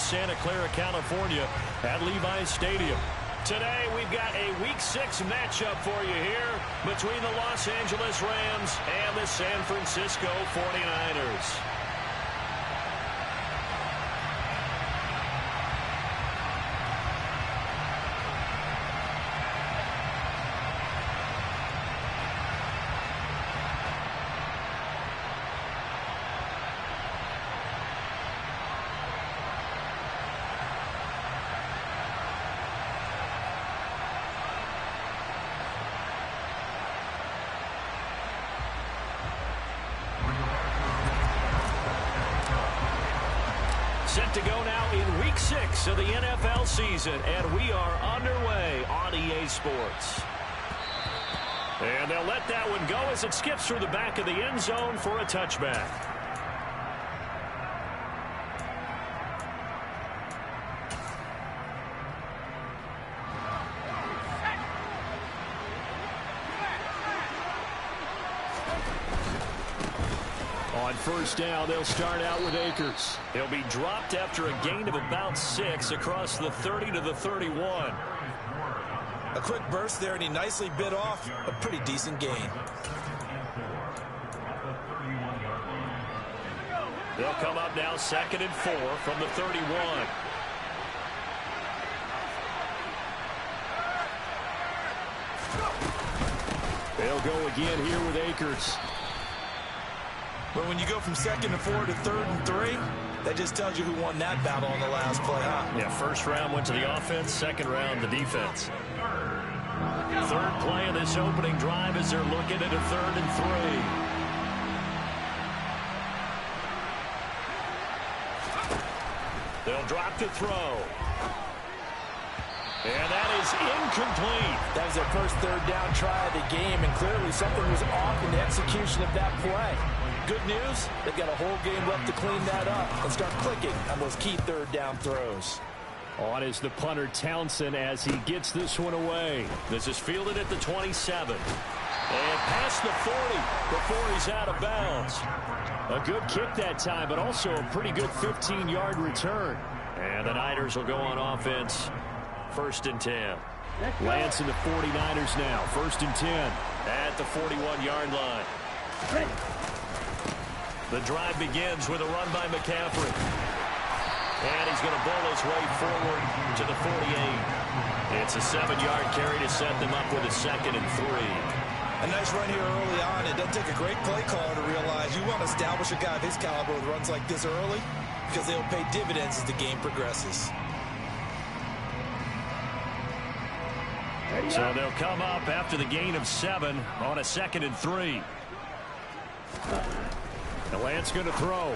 Santa Clara, California at Levi's Stadium. Today, we've got a Week 6 matchup for you here between the Los Angeles Rams and the San Francisco 49ers. Set to go now in Week 6 of the NFL season, and we are underway on EA Sports. And they'll let that one go as it skips through the back of the end zone for a touchback. On first down, they'll start out with Akers. He'll be dropped after a gain of about 6 across the 30 to the 31. A quick burst there, and he nicely bit off a pretty decent gain. They'll come up now 2nd and 4 from the 31. They'll go again here with Akers. But when you go from 2nd and 4 to 3rd and 3, that just tells you who won that battle on the last play, huh? Yeah, first round went to the offense, second round the defense. Third play of this opening drive as they're looking at a 3rd and 3. They'll drop to throw. And that is incomplete. That was their first 3rd down try of the game, and clearly something was off in the execution of that play. Good news, they've got a whole game left to clean that up and start clicking on those key 3rd down throws. On is the punter Townsend as he gets this one away. This is fielded at the 27. And past the 40 before he's out of bounds. A good kick that time, but also a pretty good 15-yard return. And the Niners will go on offense. 1st and 10. Lance and the 49ers now. 1st and 10 at the 41-yard line. The drive begins with a run by McCaffrey. And he's going to bowl his way forward to the 48. It's a 7-yard carry to set them up with a 2nd and 3. A nice run here early on. It doesn't take a great play caller to realize you want to establish a guy of his caliber with runs like this early because they'll pay dividends as the game progresses. So they'll come up after the gain of 7 on a 2nd and 3. And Lance going to throw.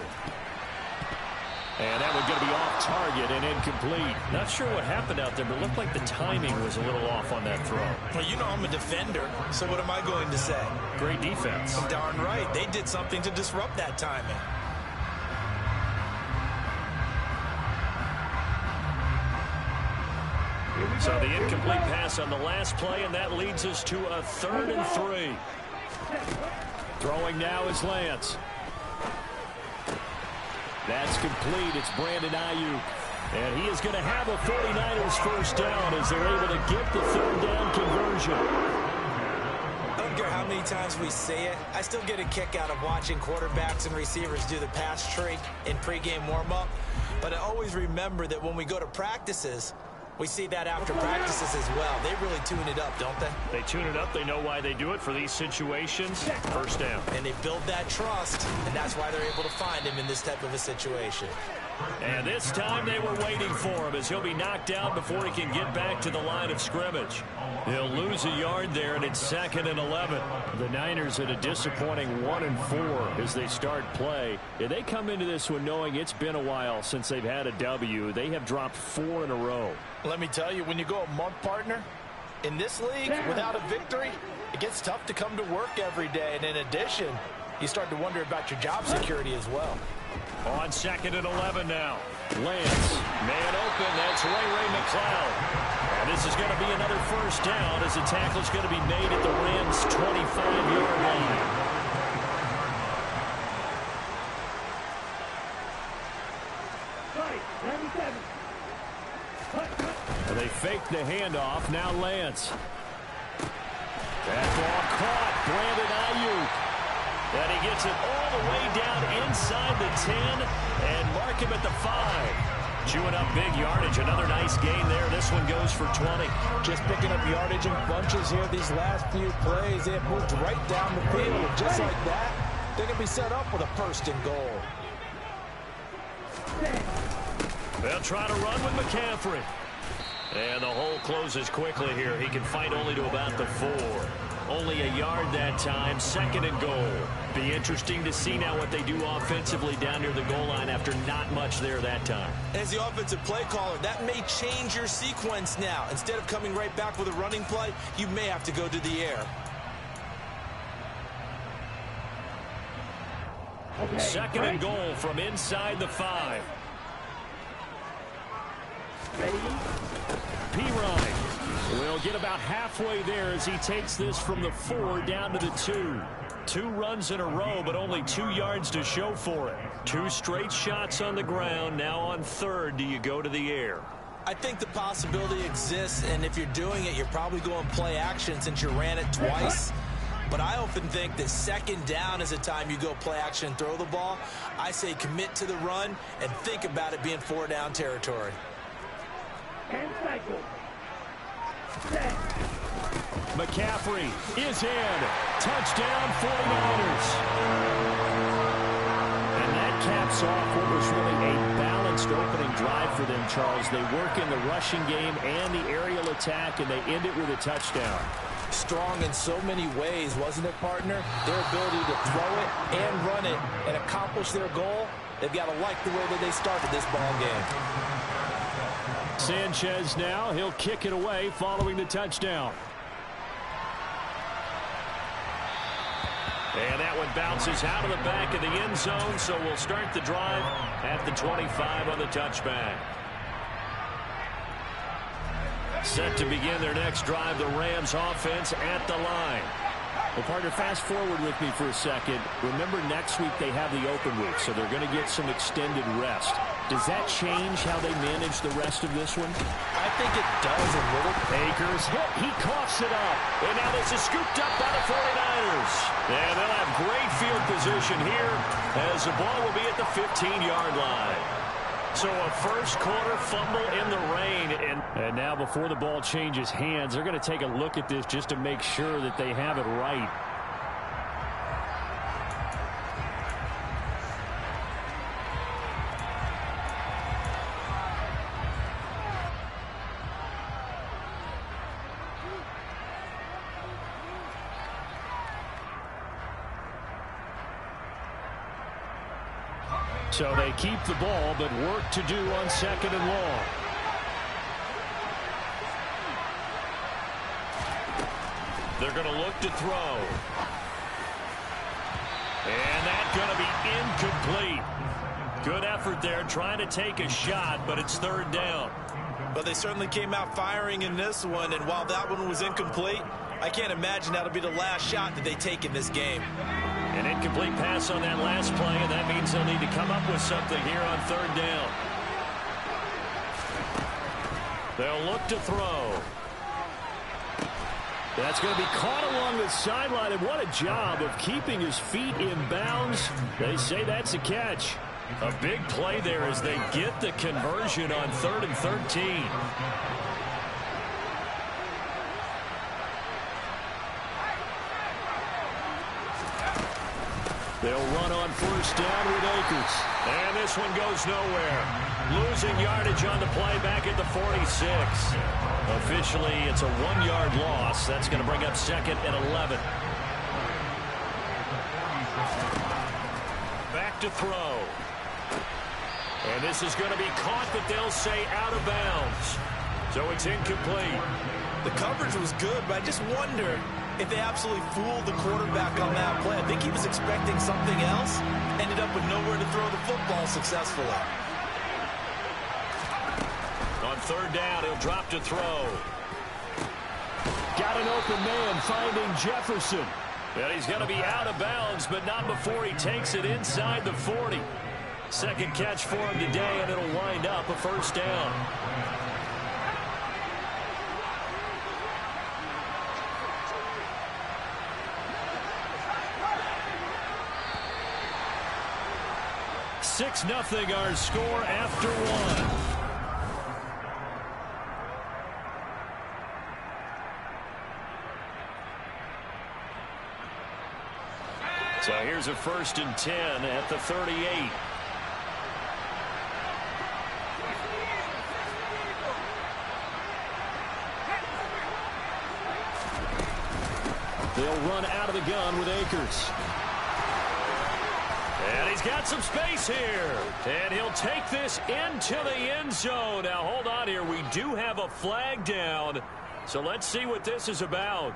And that one's going to be off target and incomplete. Not sure what happened out there, but it looked like the timing was a little off on that throw. Well, you know I'm a defender, so what am I going to say? Great defense. Darn right. They did something to disrupt that timing. So the incomplete pass on the last play, and that leads us to a 3rd and 3. Throwing now is Lance. That's complete. It's Brandon Ayuk. And he is going to have a 49ers first down as they're able to get the 3rd down conversion. I don't care how many times we say it, I still get a kick out of watching quarterbacks and receivers do the pass tree in pregame warm-up. But I always remember that when we go to practices, we see that after practices as well. They really tune it up, don't they? They tune it up. They know why they do it for these situations. First down. And they build that trust, and that's why they're able to find him in this type of a situation. And this time they were waiting for him as he'll be knocked down before he can get back to the line of scrimmage. He'll lose a yard there, and it's 2nd and 11. The Niners at a disappointing 1 and 4 as they start play. Yeah, they come into this one knowing it's been a while since they've had a W. They have dropped 4 in a row. Let me tell you, when you go a month, partner, in this league, without a victory, it gets tough to come to work every day. And in addition, you start to wonder about your job security as well. On 2nd and 11 now. Lance, man open, that's Ray McCloud. And this is going to be another first down as the tackle's going to be made at the Rams' 25-yard line. Right, 97. They fake the handoff. Now Lance. That ball caught. Brandon Ayuk. And he gets it all the way down inside the 10 and mark him at the 5. Chewing up big yardage. Another nice gain there. This one goes for 20. Just picking up yardage in bunches here these last few plays. They have moved right down the field. And just like that, they can be set up with a 1st and goal. They'll try to run with McCaffrey. And the hole closes quickly here. He can fight only to about the 4. Only a yard that time. 2nd and goal. Be interesting to see now what they do offensively down near the goal line after not much there that time. As the offensive play caller, that may change your sequence now. Instead of coming right back with a running play, you may have to go to the air. Okay. 2nd and goal from inside the 5. P-Ryan will get about halfway there as he takes this from the 4 down to the 2. 2 runs in a row, but only 2 yards to show for it. 2 straight shots on the ground. Now on 3rd, do you go to the air? I think the possibility exists, and if you're doing it, you're probably going play action since you ran it twice. But I often think that 2nd down is the time you go play action and throw the ball. I say commit to the run and think about it being 4 down territory. McCaffrey is in. Touchdown 49ers. And that caps off what was really a balanced opening drive for them, Charles. They work in the rushing game and the aerial attack, and they end it with a touchdown. Strong in so many ways, wasn't it, partner? Their ability to throw it and run it and accomplish their goal. They've got to like the way that they started this ball game. Sanchez now. He'll kick it away following the touchdown. And that one bounces out of the back of the end zone, so we'll start the drive at the 25 on the touchback. Set to begin their next drive, the Rams offense at the line. Well, partner, fast forward with me for a second. Remember, next week they have the open week, so they're going to get some extended rest. Does that change how they manage the rest of this one? I think it does a little. Akers hit. He coughs it up. And now this is scooped up by the 49ers. And they'll have great field position here as the ball will be at the 15-yard line. So a first-quarter fumble in the rain. And now before the ball changes hands, they're going to take a look at this just to make sure that they have it right. So they keep the ball, but work to do on 2nd and long. They're going to look to throw. And that's going to be incomplete. Good effort there trying to take a shot, but it's 3rd down. But they certainly came out firing in this one, and while that one was incomplete, I can't imagine that'll be the last shot that they take in this game. An incomplete pass on that last play, and that means they'll need to come up with something here on 3rd down. They'll look to throw. That's going to be caught along the sideline, and what a job of keeping his feet in bounds. They say that's a catch. A big play there as they get the conversion on 3rd and 13. They'll run on 1st down with Akers. And this one goes nowhere. Losing yardage on the play back at the 46. Officially, it's a 1-yard loss. That's going to bring up 2nd and 11. Back to throw. And this is going to be caught, but they'll say out of bounds. So it's incomplete. The coverage was good, but I just wonder if they absolutely fooled the quarterback on that play. I think he was expecting something else. Ended up with nowhere to throw the football successfully. On 3rd down, he'll drop to throw. Got an open man finding Jefferson. And he's going to be out of bounds, but not before he takes it inside the 40. 2nd catch for him today, and it'll wind up a 1st down. 6-0 our score after one. So here's a 1st and 10 at the 38. They'll run out of the gun with Akers. And he's got some space here. And he'll take this into the end zone. Now, hold on here. We do have a flag down. So let's see what this is about.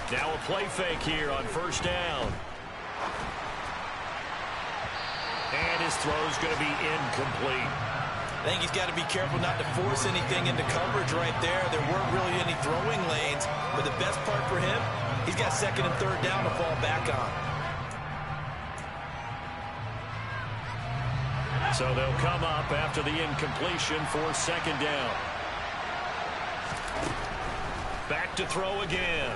Now a play fake here on 1st down. And his throw's going to be incomplete. I think he's got to be careful not to force anything into coverage right there. There weren't really any throwing lanes. But the best part for him, he's got 2nd and 3rd down to fall back on. So they'll come up after the incompletion for 2nd down. Back to throw again.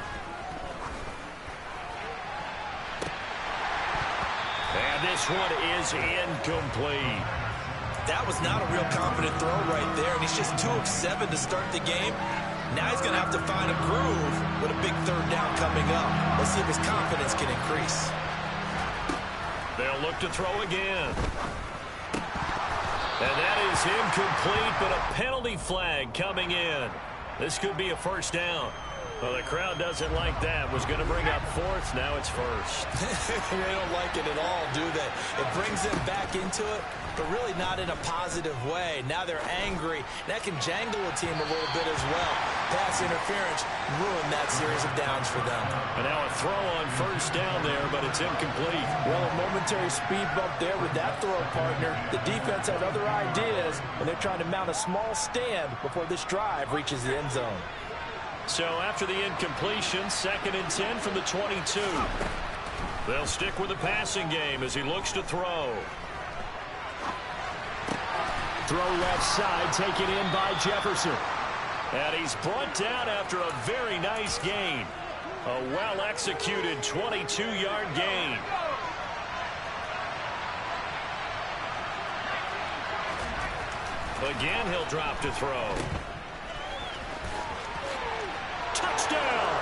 And this one is incomplete. That was not a real confident throw right there, and he's just 2 of 7 to start the game. Now he's going to have to find a groove with a big 3rd down coming up. Let's see if his confidence can increase. They'll look to throw again. And that is incomplete, but a penalty flag coming in. This could be a 1st down. Well, the crowd doesn't like that. Was going to bring up 4th. Now it's 1st. They don't like it at all, do they? It brings them back into it, but really not in a positive way. Now they're angry. That can jangle a team a little bit as well. Pass interference ruined that series of downs for them. And now a throw on 1st down there, but it's incomplete. Well, a momentary speed bump there with that throw, partner. The defense had other ideas, and they're trying to mount a small stand before this drive reaches the end zone. So after the incompletion, 2nd and 10 from the 22. They'll stick with the passing game as he looks to throw. Throw left side, taken in by Jefferson. And he's brought down after a very nice gain. A well-executed 22-yard gain. Again, he'll drop to throw. Touchdown!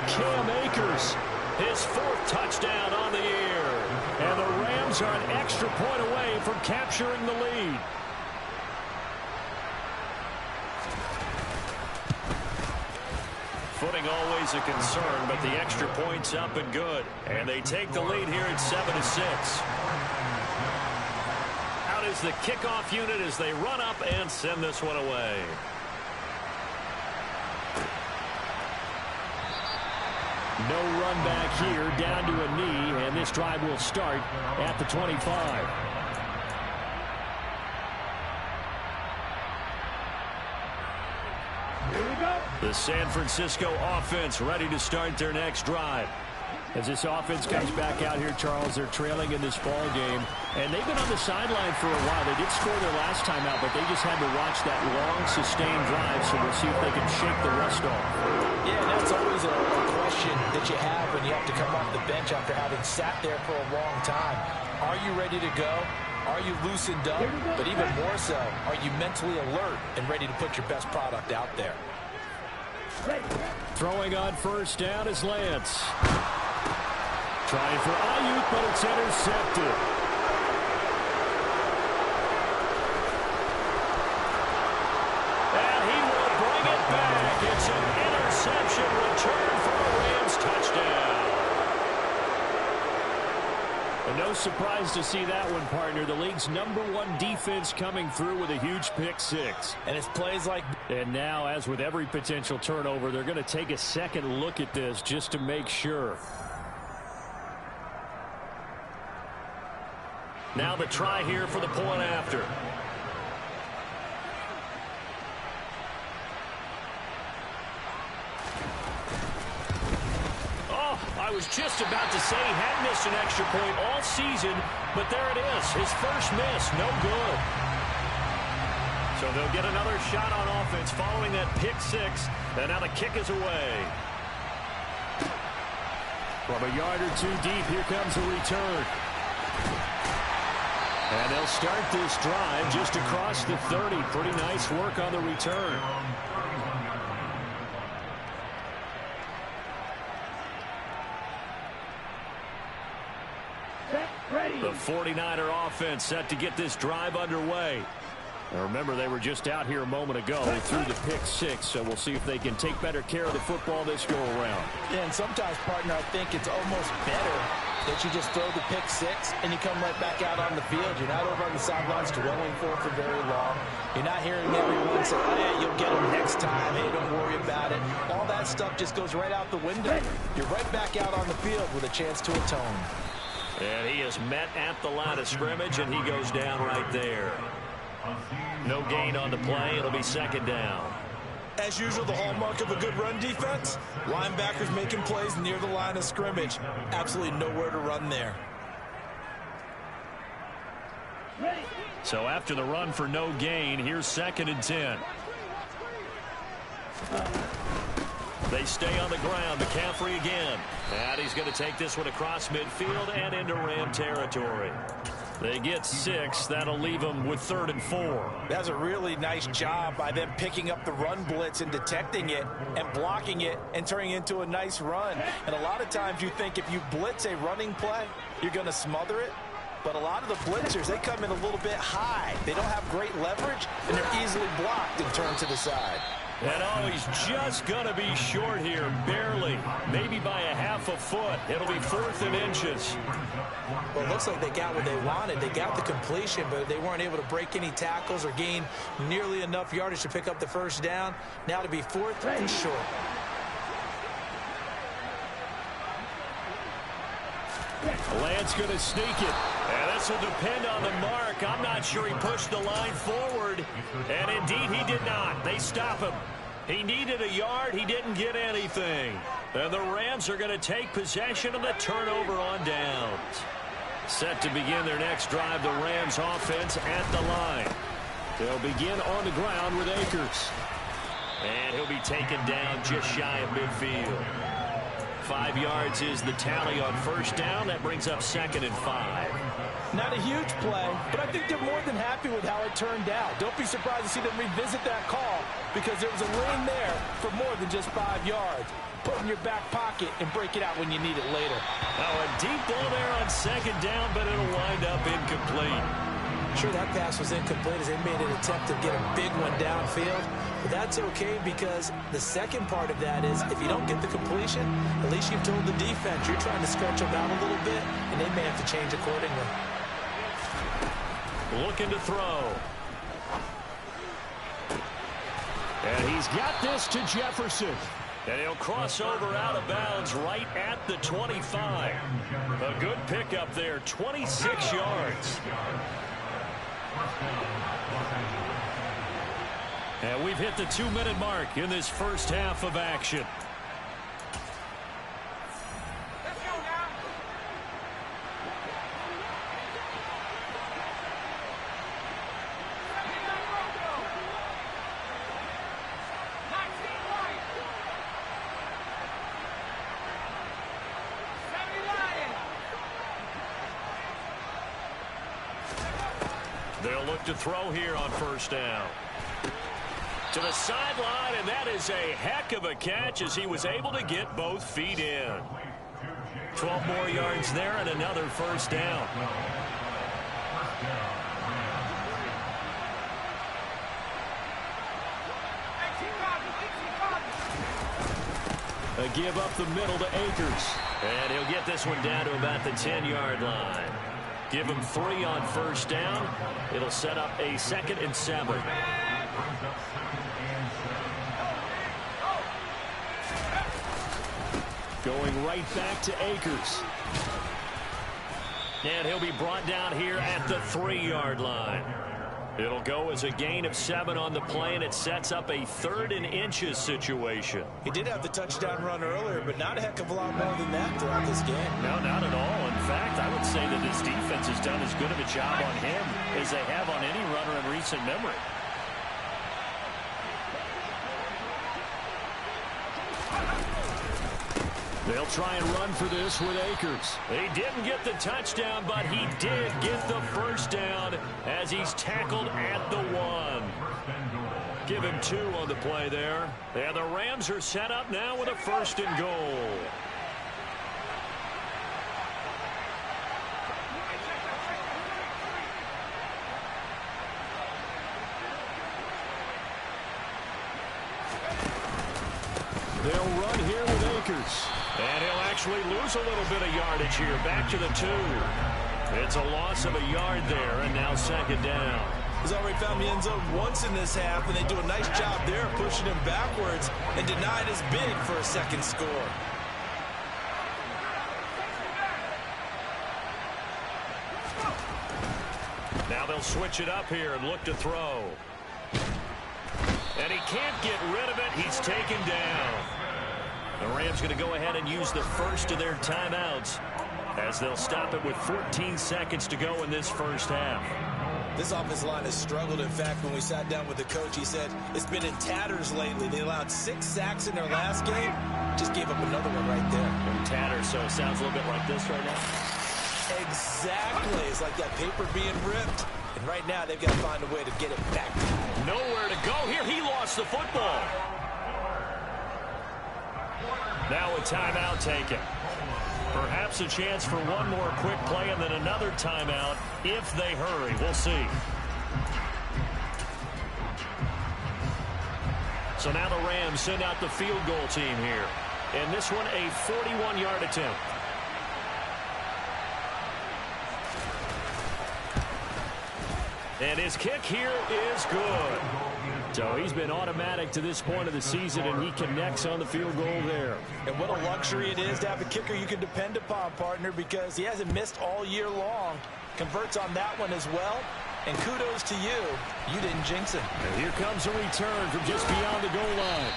Cam Akers, his 4th touchdown on the year. And the Rams are an extra point away from capturing the lead. Footing always a concern, but the extra point's up and good. And they take the lead here at 7-6. Out is the kickoff unit as they run up and send this one away. No run back here, down to a knee, and this drive will start at the 25. Here we go. The San Francisco offense ready to start their next drive. As this offense comes back out here, Charles, they're trailing in this ball game, and they've been on the sideline for a while. They did score their last time out, but they just had to watch that long, sustained drive, so we'll see if they can shake the rust off. Yeah, that's always a question that you have when you have to come off the bench after having sat there for a long time. Are you ready to go? Are you loosened up? But even more so, are you mentally alert and ready to put your best product out there? Throwing on 1st down is Lance. Trying for Ayuk, but it's intercepted. And he will bring it back. It's an interception return for a Rams touchdown. And no surprise to see that one, partner. The league's #1 defense coming through with a huge pick 6. And it's plays like... And now, as with every potential turnover, they're going to take a second look at this just to make sure. Now the try here for the point after. I was just about to say he had missed an extra point all season, but there it is. His first miss, no good. So they'll get another shot on offense following that pick six, and now the kick is away. From a yard or two deep, here comes a return. And they'll start this drive just across the 30. Pretty nice work on the return. The 49er offense set to get this drive underway. Now remember, they were just out here a moment ago through the pick six, so we'll see if they can take better care of the football this go-around. Yeah, and sometimes, partner, I think it's almost better that you just throw the pick six and you come right back out on the field. You're not over on the sidelines dwelling for very long. You're not hearing everyone say, oh, yeah, you'll get them next time. Hey, don't worry about it. All that stuff just goes right out the window. You're right back out on the field with a chance to atone. And he is met at the line of scrimmage, and he goes down right there. No gain on the play. It'll be second down. As usual, the hallmark of a good run defense, linebackers making plays near the line of scrimmage. Absolutely nowhere to run there. So after the run for no gain, here's 2nd and 10. They stay on the ground. McCaffrey again. And he's going to take this one across midfield and into Ram territory. They get 6. That'll leave them with 3rd and 4. That's a really nice job by them picking up the run blitz and detecting it and blocking it and turning it into a nice run. And a lot of times you think if you blitz a running play, you're going to smother it. But a lot of the blitzers, they come in a little bit high. They don't have great leverage, and they're easily blocked and turned to the side. And oh, he's just going to be short here, barely, maybe by a half a foot. It'll be 4th and inches. Well, it looks like they got what they wanted. They got the completion, but they weren't able to break any tackles or gain nearly enough yardage to pick up the first down. Now to be 4th and short. Lance going to sneak it. And this will depend on the mark. I'm not sure he pushed the line forward. And indeed, he did not. They stop him. He needed a yard. He didn't get anything. And the Rams are going to take possession of the turnover on downs. Set to begin their next drive, the Rams offense at the line. They'll begin on the ground with Akers. And he'll be taken down just shy of midfield. 5 yards is the tally on first down. That brings up 2nd and 5. Not a huge play, but I think they're more than happy with how it turned out. Don't be surprised to see them revisit that call because there was a lane there for more than just 5 yards. Put it in your back pocket and break it out when you need it later. Oh, a deep ball there on 2nd down, but it'll wind up incomplete. Sure, that pass was incomplete as they made an attempt to get a big one downfield. But that's okay because the second part of that is if you don't get the completion, at least you've told the defense you're trying to stretch them out a little bit, and they may have to change accordingly. Looking to throw. And he's got this to Jefferson. And he'll cross over out of bounds right at the 25. A good pickup there, 26 yards. And we've hit the 2-minute mark in this first half of action. They'll look to throw here on first down. To the sideline, and that is a heck of a catch as he was able to get both feet in. 12 more yards there and another first down. A give up the middle to Akers. And he'll get this one down to about the 10-yard line. Give him 3 on first down. It'll set up a 2nd and 7. Going right back to Akers. And he'll be brought down here at the 3-yard line. It'll go as a gain of 7 on the play, and it sets up a 3rd and inches situation. He did have the touchdown run earlier, but not a heck of a lot more than that throughout this game. No, not at all. In fact, I would say that his defense has done as good of a job on him as they have on any runner in recent memory. They'll try and run for this with Akers. He didn't get the touchdown, but he did get the first down as he's tackled at the 1. Give him 2 on the play there. And the Rams are set up now with a 1st and goal. They'll run here with Akers. And he'll actually lose a little bit of yardage here. Back to the 2. It's a loss of a yard there, and now 2nd down. He's already found the end zone once in this half, and they do a nice job there pushing him backwards and denied his bid for a 2nd score. Now they'll switch it up here and look to throw. And he can't get rid of it. He's taken down. The Rams going to go ahead and use the first of their timeouts as they'll stop it with 14 seconds to go in this first half. This offensive line has struggled. In fact, when we sat down with the coach, he said it's been in tatters lately. They allowed 6 sacks in their last game. Just gave up another one right there. In tatters, so it sounds a little bit like this right now. Exactly. It's like that paper being ripped. And right now, they've got to find a way to get it back. Nowhere to go here. He lost the football. Now a timeout taken. Perhaps a chance for one more quick play and then another timeout if they hurry. We'll see. So now the Rams send out the field goal team here. And this one a 41-yard attempt. And his kick here is good. So he's been automatic to this point of the season, and he connects on the field goal there. And what a luxury it is to have a kicker you can depend upon, partner, because he hasn't missed all year long. Converts on that one as well. And kudos to you. You didn't jinx it. And here comes a return from just beyond the goal line.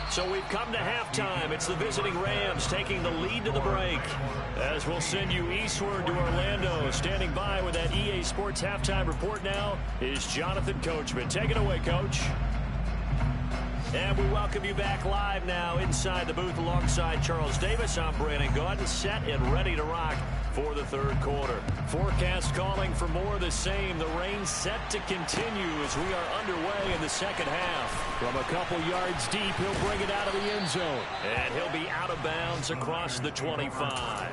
So we've come to halftime. It's the visiting Rams taking the lead to the break. As we'll send you eastward to Orlando. Standing by with that EA Sports halftime report now is Jonathan Coachman. Take it away, Coach. And we welcome you back live now inside the booth alongside Charles Davis. I'm Brandon Gaudin, set and ready to rock for the third quarter. Forecast calling for more of the same. The rain set to continue as we are underway in the second half. From a couple yards deep, he'll bring it out of the end zone. And he'll be out of bounds across the 25.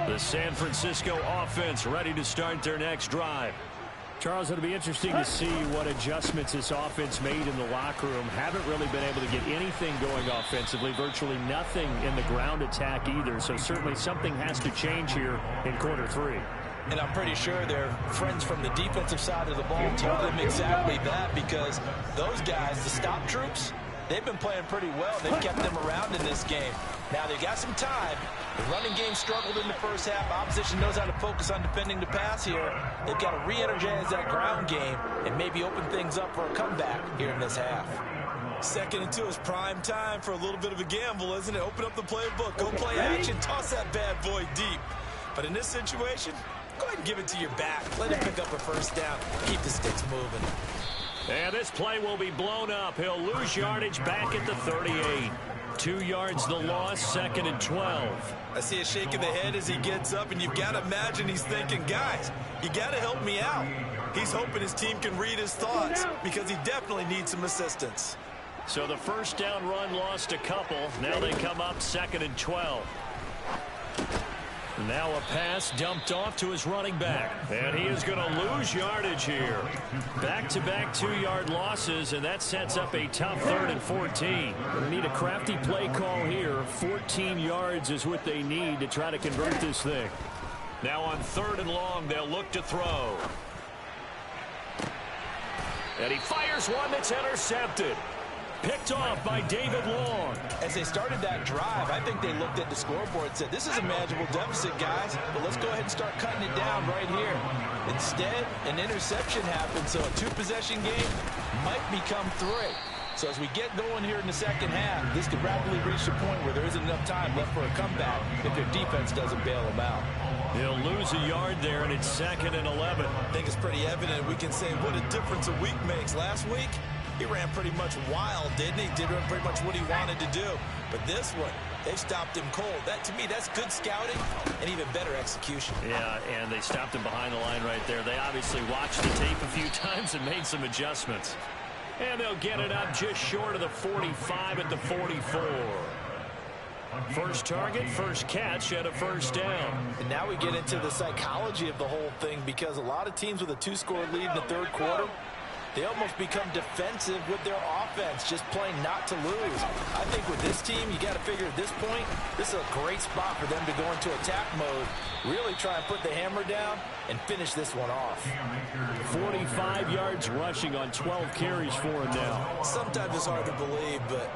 The San Francisco offense ready to start their next drive. Charles, it'll be interesting to see what adjustments this offense made in the locker room. Haven't really been able to get anything going offensively, virtually nothing in the ground attack either. So certainly something has to change here in quarter 3. And I'm pretty sure their friends from the defensive side of the ball told them exactly that, because those guys, the stop troops, they've been playing pretty well. They've kept them around in this game. Now they've got some time. The running game struggled in the first half. Opposition knows how to focus on defending the pass here. They've got to re-energize that ground game and maybe open things up for a comeback here in this half. 2nd and 2 is prime time for a little bit of a gamble, isn't it? Open up the playbook, go play action, toss that bad boy deep. But in this situation, go ahead and give it to your back. Let him pick up a first down. Keep the sticks moving. And this play will be blown up. He'll lose yardage back at the 38. 2 yards the loss, 2nd and 12. I see a shake of the head as he gets up, and you've got to imagine he's thinking, guys, you got to help me out. He's hoping his team can read his thoughts because he definitely needs some assistance. So the first down run lost a couple. Now they come up 2nd and 12. Now a pass dumped off to his running back. And he is going to lose yardage here. Back-to-back 2-yard losses, and that sets up a tough 3rd and 14. They need a crafty play call here. 14 yards is what they need to try to convert this thing. Now on 3rd and long, they'll look to throw. And he fires one that's intercepted. Picked off by David Long. As they started that drive, I think they looked at the scoreboard and said, this is a manageable deficit, guys, but let's go ahead and start cutting it down right here. Instead, an interception happened, so a two-possession game might become three. So as we get going here in the second half, this could rapidly reach the point where there isn't enough time left for a comeback if their defense doesn't bail them out. He'll lose a yard there, and it's 2nd and 11. I think it's pretty evident. We can say what a difference a week makes. Last week, he ran pretty much wild, didn't he? Did pretty much what he wanted to do. But this one, they stopped him cold. That, to me, that's good scouting and even better execution. Yeah, and they stopped him behind the line right there. They obviously watched the tape a few times and made some adjustments. And they'll get it up just short of the 45 at the 44. First target, first catch, and a first down. And now we get into the psychology of the whole thing, because a lot of teams with a 2-score lead in the third quarter, they almost become defensive with their offense, just playing not to lose. I think with this team, you got to figure at this point, this is a great spot for them to go into attack mode, really try and put the hammer down and finish this one off. 45 yards rushing on 12 carries for him now. Sometimes it's hard to believe, but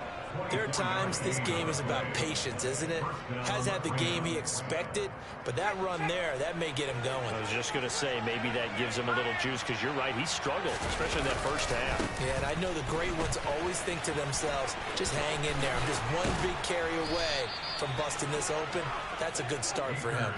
there are times this game is about patience, isn't it? Has had the game he expected, but that run there, that may get him going. I was just going to say, maybe that gives him a little juice, because you're right, he struggled, especially in that first half. Yeah, and I know the great ones always think to themselves, just hang in there. I'm just one big carry away from busting this open. That's a good start for him.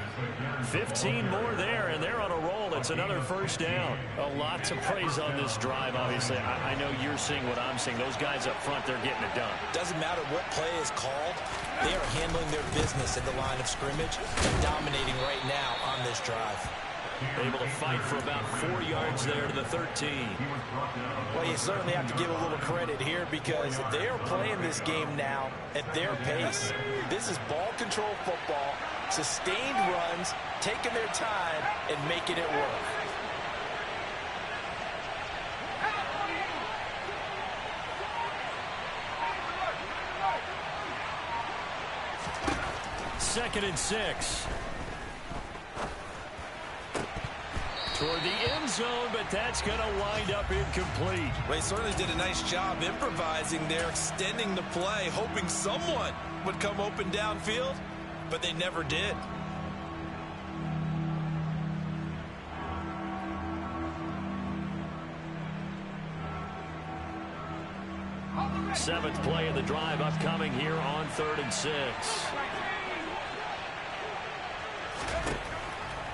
15 more there, and they're on a roll. It's another first down. A lot to praise on this drive, obviously. I know you're seeing what I'm seeing. Those guys up front, they're getting it done. Doesn't matter what play is called. They are handling their business at the line of scrimmage and dominating right now on this drive. Able to fight for about 4 yards there to the 13. Well, you certainly have to give a little credit here, because they are playing this game now at their pace. This is ball control football, sustained runs, taking their time and making it work. Second and 6. Toward the end zone, but that's going to wind up incomplete. Well, he certainly did a nice job improvising there, extending the play, hoping someone would come open downfield, but they never did. Seventh play of the drive upcoming here on 3rd and 6.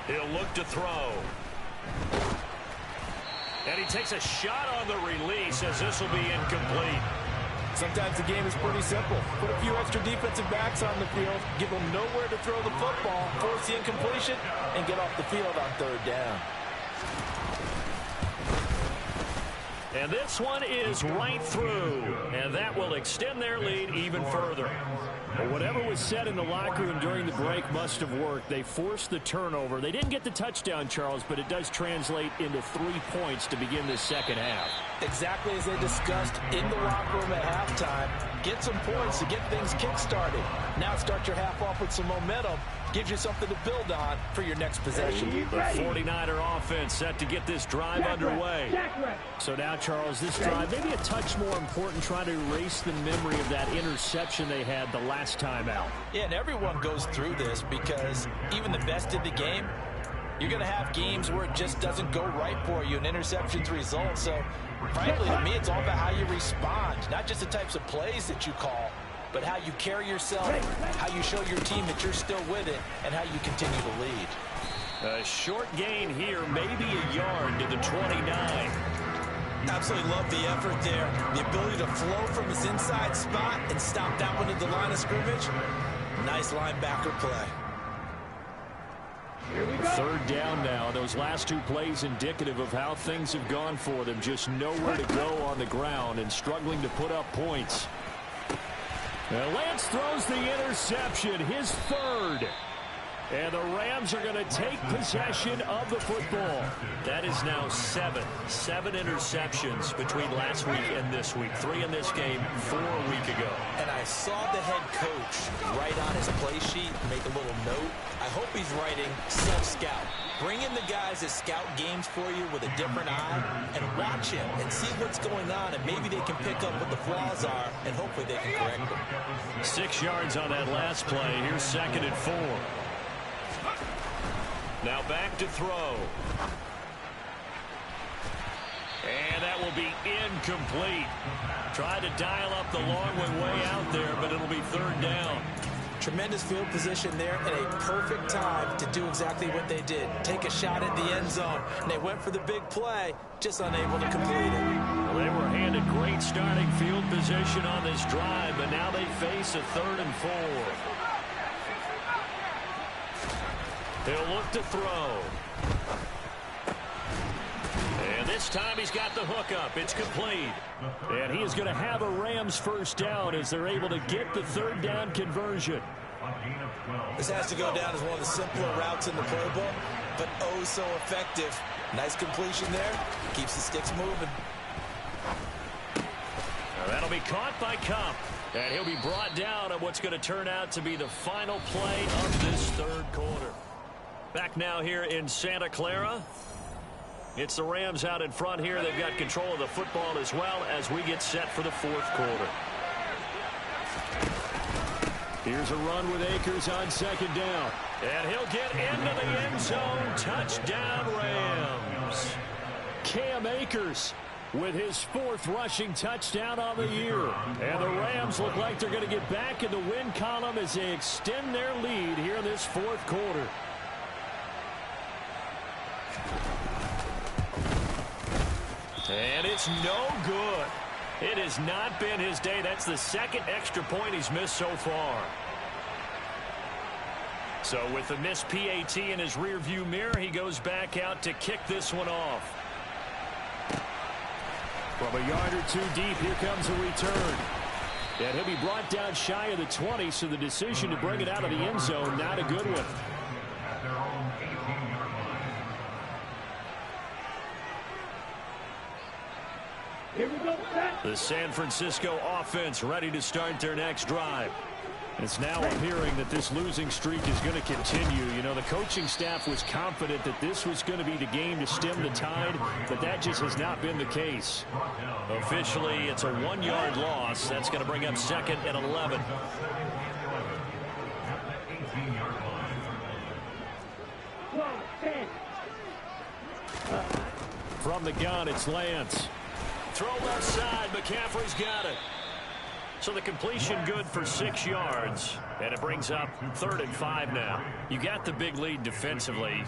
He'll look to throw. And he takes a shot on the release, as this will be incomplete. Sometimes the game is pretty simple. Put a few extra defensive backs on the field, give them nowhere to throw the football, force the incompletion, and get off the field on 3rd down. And this one is right through, and that will extend their lead even further. But whatever was said in the locker room during the break must have worked. They forced the turnover. They didn't get the touchdown, Charles, but it does translate into 3 points to begin this second half. Exactly as they discussed in the locker room at halftime. Get some points to get things kick-started. Now start your half off with some momentum. Gives you something to build on for your next possession. The 49er offense set to get this drive underway. So now, Charles, this drive maybe a touch more important, trying to erase the memory of that interception they had the last time out. Yeah, and everyone goes through this, because even the best in the game, you're going to have games where it just doesn't go right for you, and interceptions result. So, frankly, to me, it's all about how you respond, not just the types of plays that you call, but how you carry yourself, how you show your team that you're still with it, and how you continue to lead. A short gain here, maybe a yard to the 29. Absolutely love the effort there. The ability to flow from his inside spot and stop that one at the line of scrimmage. Nice linebacker play. 3rd down now. Those last 2 plays indicative of how things have gone for them. Just nowhere to go on the ground and struggling to put up points. Now Lance throws the interception, his 3rd. And the Rams are going to take possession of the football. That is now seven interceptions between last week and this week. 3 in this game, 4 a week ago. And I saw the head coach write on his play sheet, make a little note. I hope he's writing self-scout. Bring in the guys that scout games for you with a different eye and watch him and see what's going on, and maybe they can pick up what the flaws are, and hopefully they can correct them. 6 yards on that last play. Here's 2nd and 4. Now back to throw. And that will be incomplete. Tried to dial up the long one way out there, but it'll be 3rd down. Tremendous field position there at a perfect time to do exactly what they did. Take a shot at the end zone. And they went for the big play, just unable to complete it. Well, they were handed great starting field position on this drive, but now they face a 3rd and 4. He'll look to throw. And this time he's got the hook up. It's complete. And he is going to have a Rams 1st down as they're able to get the 3rd down conversion. This has to go down as one of the simpler routes in the playbook, but oh so effective. Nice completion there. Keeps the sticks moving. Now that'll be caught by Cup. And he'll be brought down at what's going to turn out to be the final play of this 3rd quarter. Back now here in Santa Clara. It's the Rams out in front here. They've got control of the football as well as we get set for the 4th quarter. Here's a run with Akers on 2nd down. And he'll get into the end zone. Touchdown, Rams. Cam Akers with his 4th rushing touchdown on the year. And the Rams look like they're going to get back in the win column as they extend their lead here in this 4th quarter. And it's no good. It has not been his day. That's the 2nd extra point he's missed so far. So with the missed PAT in his rearview mirror, he goes back out to kick this one off. From a yard or 2 deep, here comes a return. And he'll be brought down shy of the 20, so the decision to bring it out of the end zone, not a good one. Here we go, the San Francisco offense ready to start their next drive. It's now appearing that this losing streak is going to continue. You know, the coaching staff was confident that this was going to be the game to stem the tide, but that just has not been the case. Officially, it's a 1-yard loss. That's going to bring up 2nd and 11. From the gun, it's Lance. Throw left side. McCaffrey's got it. So the completion good for 6 yards. And it brings up 3rd and 5 now. You got the big lead defensively.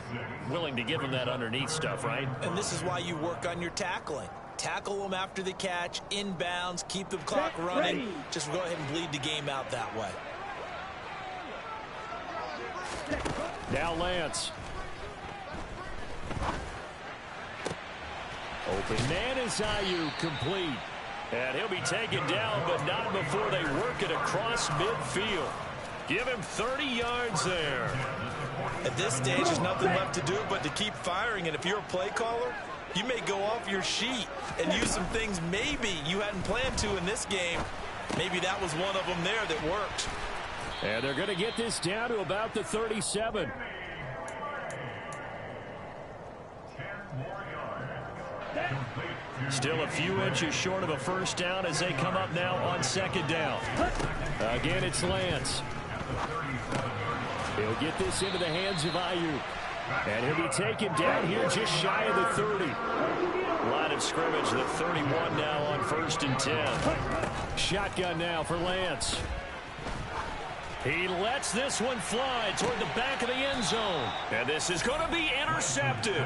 Willing to give them that underneath stuff, right? And this is why you work on your tackling. Tackle them after the catch, inbounds, keep the clock running. Just go ahead and bleed the game out that way. Now Lance. Open man is Ayuk, complete. And he'll be taken down, but not before they work it across midfield. Give him 30 yards there. At this stage, there's nothing left to do but to keep firing. And if you're a play caller, you may go off your sheet and use some things maybe you hadn't planned to in this game. Maybe that was one of them there that worked. And they're going to get this down to about the 37. Still a few inches short of a 1st down as they come up now on 2nd down. Again, it's Lance. He'll get this into the hands of Ayuk. And he'll be taken down here just shy of the 30. Line of scrimmage, the 31 now on 1st and 10. Shotgun now for Lance. He lets this one fly toward the back of the end zone. And this is going to be intercepted.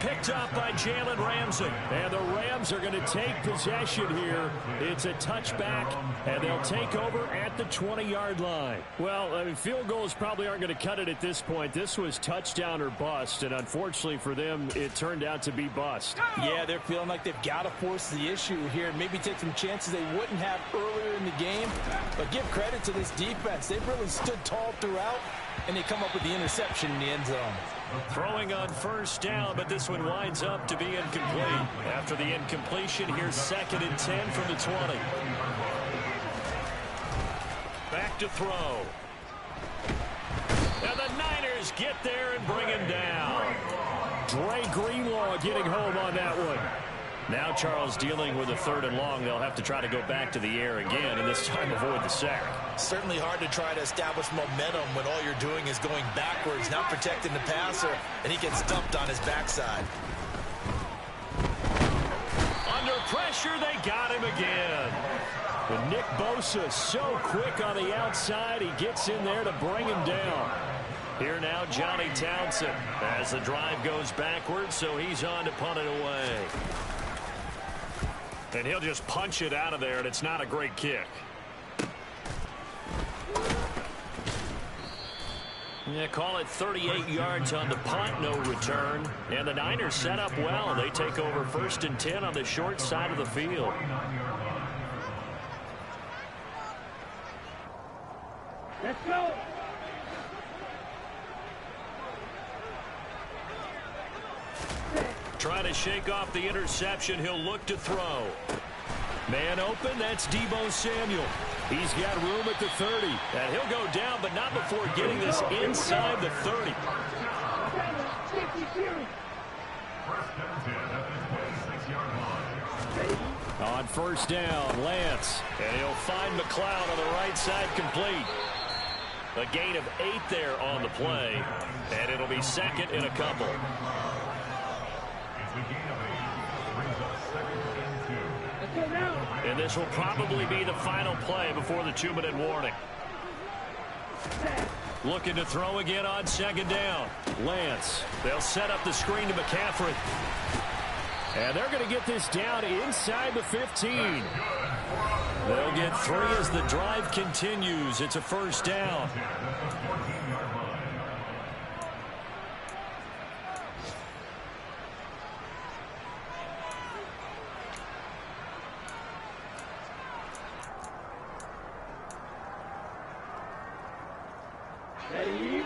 Picked up by Jalen Ramsey. And the Rams are going to take possession here. It's a touchback, and they'll take over at the 20-yard line. Well, I mean, field goals probably aren't going to cut it at this point. This was touchdown or bust, and unfortunately for them, it turned out to be bust. Yeah, they're feeling like they've got to force the issue here and maybe take some chances they wouldn't have earlier in the game. But give credit to this defense. They've really stood tall throughout, and they come up with the interception in the end zone. Throwing on first down, but this one winds up to be incomplete. After the incompletion, here's 2nd and 10 from the 20. Back to throw. And the Niners get there and bring him down. Dre Greenlaw getting home on that one. Now Charles dealing with a 3rd and long. They'll have to try to go back to the air again, and this time avoid the sack. Certainly hard to try to establish momentum when all you're doing is going backwards, not protecting the passer, and he gets dumped on his backside. Under pressure, they got him again. But Nick Bosa so quick on the outside, he gets in there to bring him down. Here now, Johnny Townsend as the drive goes backwards, so he's on to punt it away. And he'll just punch it out of there, and it's not a great kick. Yeah, call it 38 yards on the punt, no return. And the Niners set up well. They take over 1st and 10 on the short side of the field. Let's go. Trying to shake off the interception. He'll look to throw. Man open, that's Deebo Samuel. He's got room at the 30. And he'll go down, but not before getting this inside the 30. On first down, Lance. And he'll find McLeod on the right side, complete. A gain of 8 there on the play. And it'll be 2nd and a couple. And this will probably be the final play before the 2-minute warning. Looking to throw again on 2nd down. Lance. They'll set up the screen to McCaffrey. And they're going to get this down inside the 15. They'll get 3 as the drive continues. It's a first down.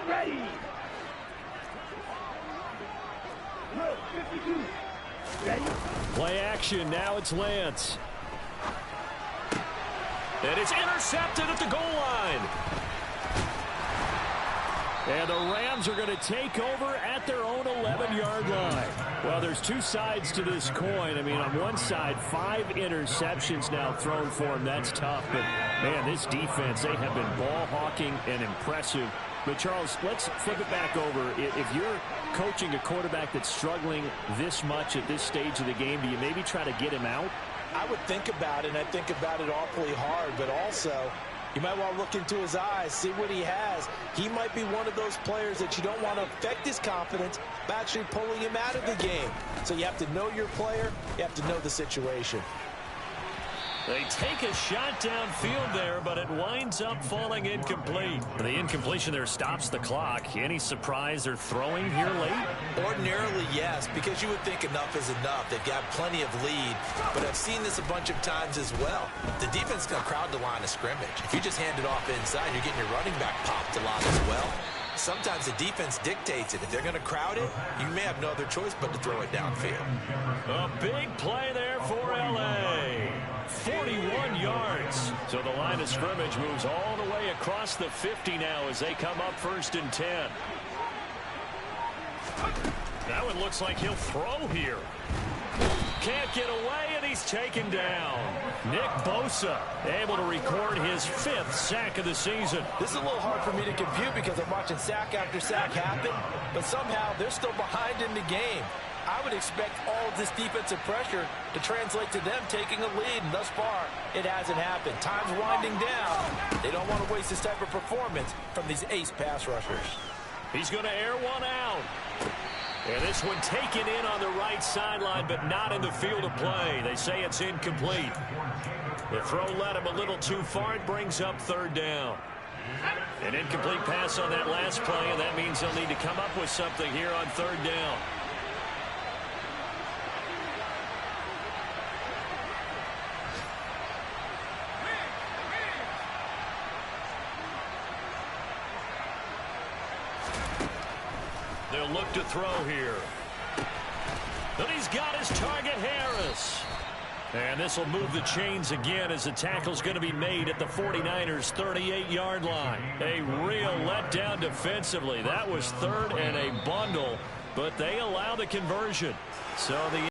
Ready. No, 52. Ready. Play action. Now it's Lance. And it's intercepted at the goal line. And the Rams are going to take over at their own 11-yard line. Well, there's 2 sides to this coin. I mean, on one side, 5 interceptions now thrown for him. That's tough. But, man, this defense, they have been ball hawking and impressive. But, Charles, let's flip it back over. If you're coaching a quarterback that's struggling this much at this stage of the game, do you maybe try to get him out? I would think about it, and I think about it awfully hard, but also you might want to look into his eyes, see what he has. He might be one of those players that you don't want to affect his confidence by actually pulling him out of the game. So you have to know your player. You have to know the situation. They take a shot downfield there, but it winds up falling incomplete. The incompletion there stops the clock. Any surprise they're throwing here late? Ordinarily, yes, because you would think enough is enough. They've got plenty of lead, but I've seen this a bunch of times as well. The defense can crowd the line of scrimmage. If you just hand it off inside, you're getting your running back popped a lot as well. Sometimes the defense dictates it. If they're going to crowd it, you may have no other choice but to throw it downfield. A big play there for L.A. 41 yards. So the line of scrimmage moves all the way across the 50 now as they come up 1st and 10. That one looks like he'll throw here. Can't get away, and he's taken down. Nick Bosa able to record his 5th sack of the season. This is a little hard for me to compute because I'm watching sack after sack happen, but somehow they're still behind in the game. I would expect all of this defensive pressure to translate to them taking a lead, and thus far, it hasn't happened. Time's winding down. They don't want to waste this type of performance from these ace pass rushers. He's going to air one out. And this one taken in on the right sideline, but not in the field of play. They say it's incomplete. The throw led him a little too far. It brings up third down. An incomplete pass on that last play, and that means they'll need to come up with something here on third down. They'll look to throw here. And he's got his target, Harris. And this will move the chains again as the tackle's going to be made at the 49ers' 38-yard line. A real letdown defensively. That was third and a bundle, but they allow the conversion. So the